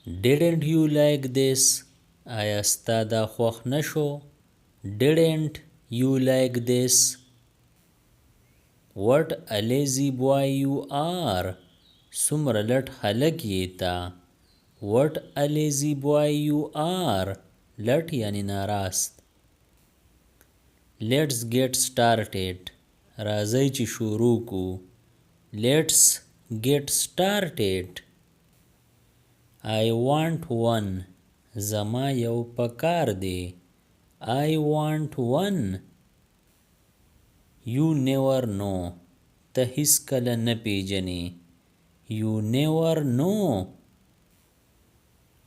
Didn't you like this? آیا ستا دا خوښ نشو؟ Didn't you like this? What a lazy boy you are. څومره لټ هلک یې ته. What a lazy boy you are. لټ یعنی ناراست. Let's get started. راځئ چې شروع کو. Let's get started. I want one. زما یو پکار دی. I want one. You never know. ته هیڅ کله نه پیژنې. You never know.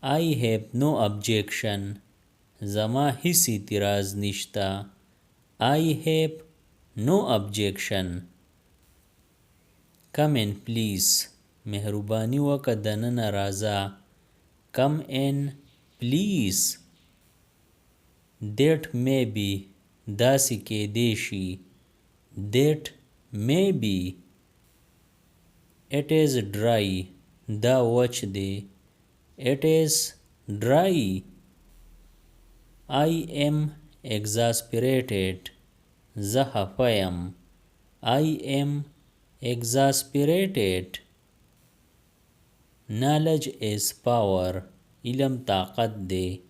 I have no objection. زما هیڅ اعتراض نشته. I have no objection. Come in please. مهرباني وکړه دننه راځه. Come in please. That may be. داسې کېدی شي. That may be. It is dry. دا وچ دی. It is dry. I am exasperated. زه خفه یم. I am exasperated. Knowledge is power. علم طاقت دی.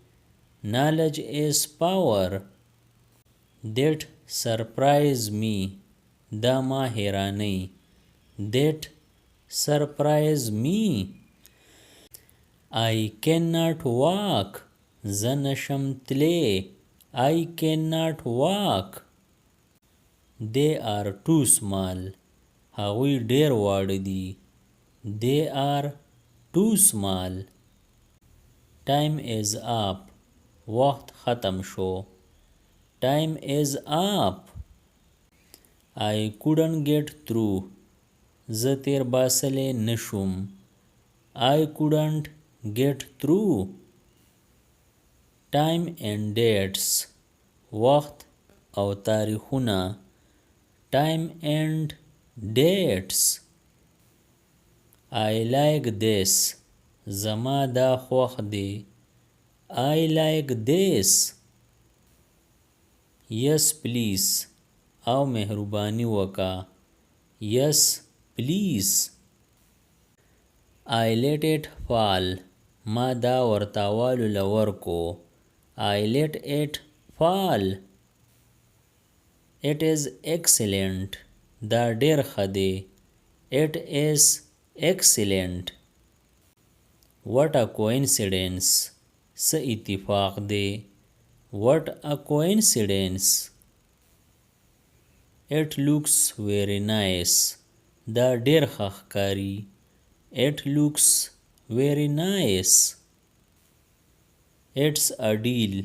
Knowledge is power. That surprise me. دا ما حیرانی. That surprise me. I cannot walk. زه نشم تلی. I cannot walk. They are too small. هغوی ډیر واړه دي. They are too small. Time is up. وخت ختم شو. Time is up. I couldn't get through. زه تیر باسلی نشوم. I couldn't get through. Time and dates. وخت او تاریخونه. Time and dates. I like this. زما دا خوښ دی. I like this. Yes please. او مهرباني وکړه. Yes please. I let it fall. ما دا ورتاوالو لورکو. I let it fall. It is excellent. دا ډیر ښه دی. It is excellent. What a coincidence. څه اتفاق دی. What a coincidence. It looks very nice. دا ډیر ښه ښکاري. It looks very nice. It's a deal.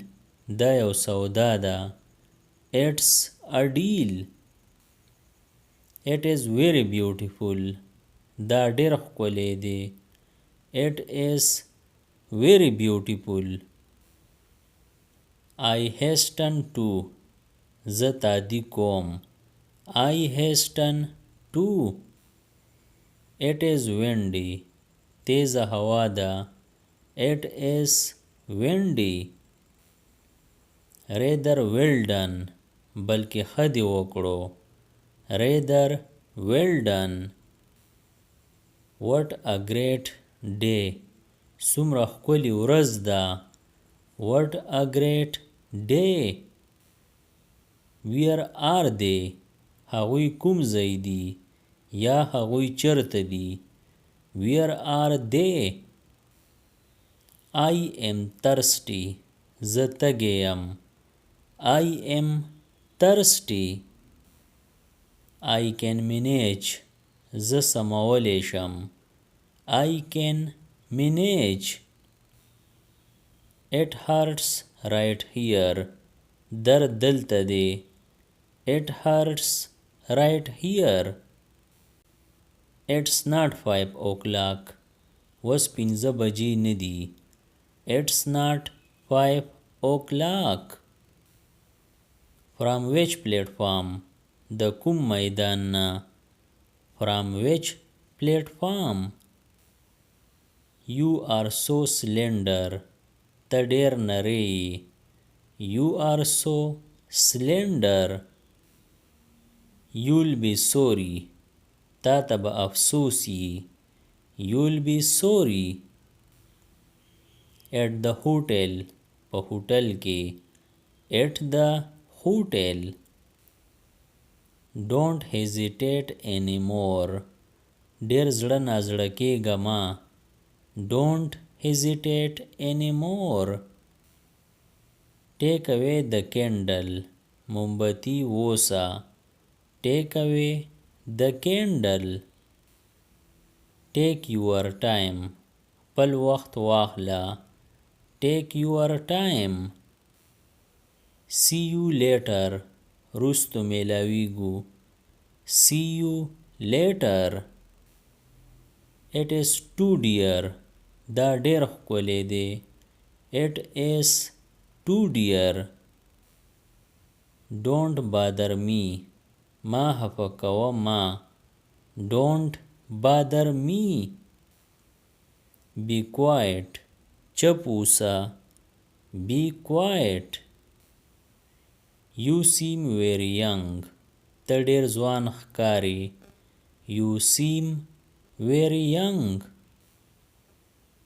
دا یو سودا ده. It's a deal. It is very beautiful. دا ډیر ښکلی دی. It is very beautiful. I hasten to. زه تادی کوم. I hasten to. It is windy. تیزه هوا ده. It is windy. Rather well done. بلکې ښه دې وکړو. Rather well done. What a great day. څومره ښکلې ورځ ده. What a great day. Where are they? هغوی کوم ځای دي. یا هغوی چرته دي. Where are they? I am thirsty. زه تږی یم. I am thirsty. I can manage. زه سمولی شم. I can manage. It hurts right here. درد دلته دی. It hurts right here. It's not 5 o'clock. اوس 5 بجې نه دي. It's not 5 o'clock. From which platform? د کوم میدان نه. From which platform? You are so slender. ته ډېر نری یې. You are so slender. You'll be sorry. تا ته به افسوس یې. You'll be sorry. At the hotel. په هوټل کې. At the hotel. Don't hesitate anymore. ډېر زړه نازړه کېږه مه. Don't hesitate anymore. Take away the candle. مومبتي ووسه. Take away the candle. Take your time. خپل وخت واخله. Take your time. See you later. رستو میلاویږو. See you later. It is too dear. دا ډېر ښکلی دی. It is too dear. Don't bother me. ما خفه کوه ما. Don't bother me. Be quiet. چپ اوسه. Be quiet. You seem very young. ته ډېر ځوان ښکارې. You seem very young.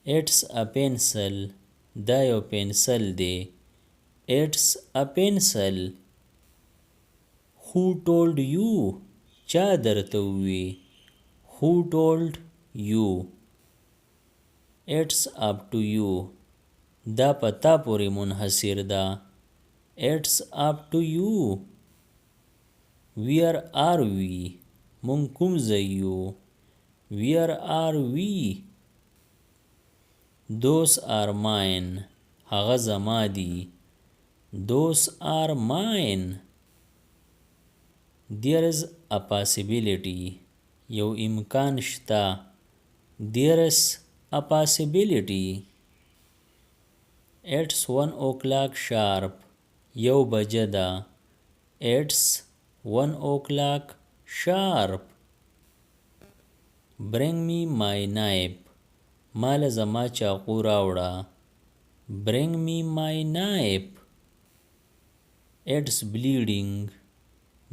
It's a pencil. دا یو پنسل دی. It's a pencil. Who told you? چا درته ووی. Who told you? It's up to you. دا په تا پورې منحصر ده. It's up to you. Where are we? مونږ کوم ځای یو. Where are we? Those are mine. هغه زما دي. Those are mine. There is a possibility. یو امکان شته. There is a possibility. It's 1 o'clock sharp. یو بجه ده. It's 1 o'clock sharp. Bring me my knife. مال زما چاقو راوړه. Bring me my knife. It's bleeding.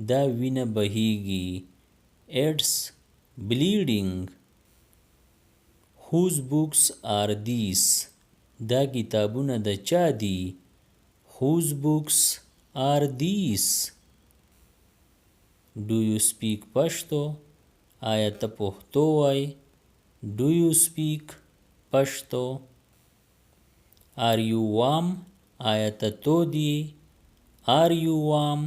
دا وینه بهیږي. It's bleeding. Whose books are these? دا کتابونه د چا دي. Whose books are these? Do you speak Pashto? آیا ته پښتو وایې. Do you speak Pashto? Are you warm? آیا ته تود یې. Are you warm?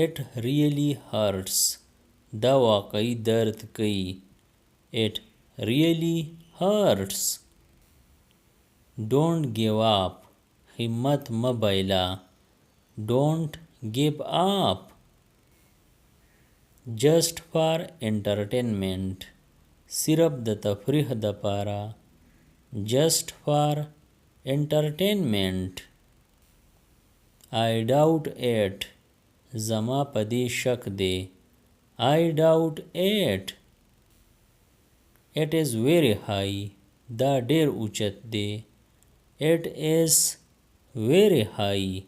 It really hurts. دا واقعي درد کوي. It really hurts. Don't give up. همت مه بایله. Don't give up. Just for entertainment. صرف د تفریح دپاره. Just for entertainment. I doubt it. زما په دې شک دی. I doubt it. It is very high. دا ډېر اوچت دی. It is very high.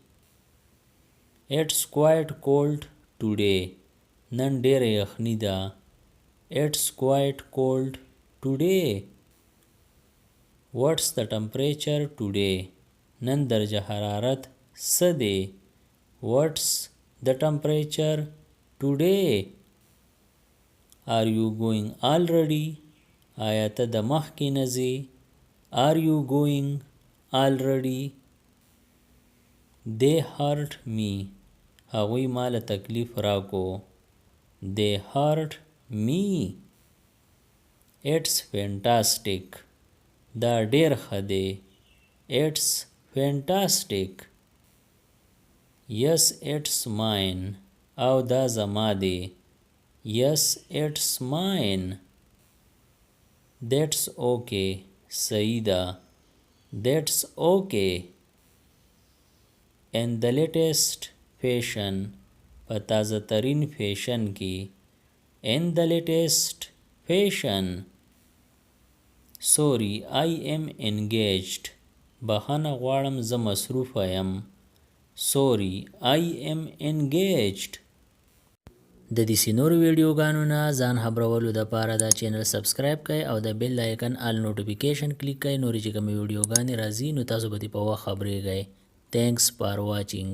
It's quite cold today. نن ډېره یخني ده. It's quite cold today. What's the temperature today? نن درجه حرارت څه دی. What's the temperature today? Are you going already? آیا ته د مخکې نه ځې. Are you going already? They hurt me. هغوی ما له تکلیف راکو. They hurt me. It's fantastic. دا ډېر ښه دی. It's fantastic. Yes, it's mine. او دا زما دی. Yes, it's mine. That's okay. صحیح ده. That's okay. In the latest fashion. په تازه ترین فیشن کې. In the latest fashion. Sorry, I am engaged. بخښنه غواړم زه مصروفه یم. Sorry, I am engaged. د دې نورو ویډیوګانو نه ځان خبرولو دپاره دا چینل سبسکرایب کړئ او د بیل آیکن آل نوټیفیکیشن کلیک کړئ. نورې چې کومې ویډیوګانې راځي نو تاسو به دې په وخت خبریږئ. Thanks for watching.